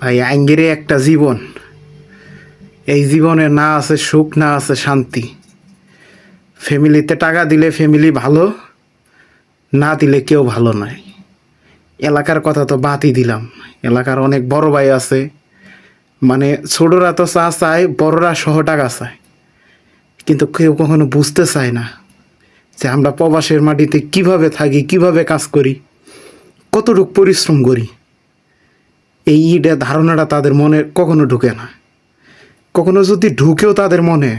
ভাই আঙ্গিরে একটা জীবন, এই জীবনে না আছে সুখ, না আছে শান্তি। ফ্যামিলিতে টাকা দিলে ফ্যামিলি ভালো, না দিলে কেউ ভালো নয়। এলাকার কথা তো বাদই দিলাম, এলাকার অনেক বড় ভাই আছে, মানে ছোটরা তো চা চায়, বড়রা সহ টাকা চায়, কিন্তু কেউ কখনো বুঝতে চায় না যে আমরা প্রবাসের মাটিতে কিভাবে থাকি, কিভাবে কাজ করি, কতটুকু পরিশ্রম করি। এইটা ধারণাটা তাদের মনে কখনো ঢুকে না। কখনো যদি ঢুকেও তাদের মনে,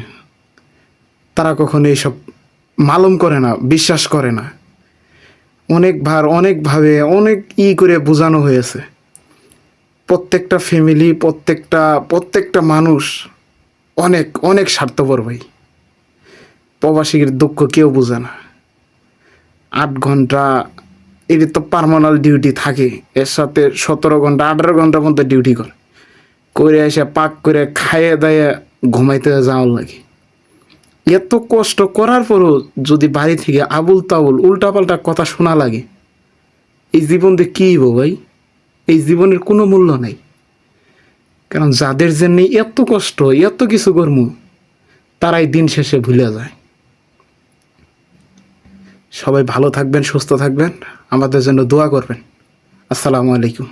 তারা কখনো এইসব মালুম করে না, বিশ্বাস করে না। অনেকবার অনেকভাবে অনেক করে বোঝানো হয়েছে। প্রত্যেকটা ফ্যামিলি, প্রত্যেকটা মানুষ অনেক অনেক স্বার্থপর ভাই। প্রবাসীর দুঃখ কেউ বোঝে না। 8 ঘন্টা এর তো পার্মানেন্ট ডিউটি থাকে, এর সাথে 17 ঘন্টা 18 ঘন্টার মধ্যে ডিউটি করে এসে পাক করে খাইয়ে দাইয়ে ঘুমাইতে যাওয়ার লাগে। এত কষ্ট করার পরও যদি বাড়ি থেকে আবুল তাবুল উল্টাপাল্টা কথা শোনা লাগে, এই জীবন দিয়ে কী হইব ভাই? এই জীবনের কোনো মূল্য নাই। কারণ যাদের জন্য এত কষ্ট, এত কিছু কর্ম, তারাই দিন শেষে ভুলে যায়। সবাই ভালো থাকবেন, সুস্থ থাকবেন, আমাদের জন্য দোয়া করবেন। আসসালামু আলাইকুম।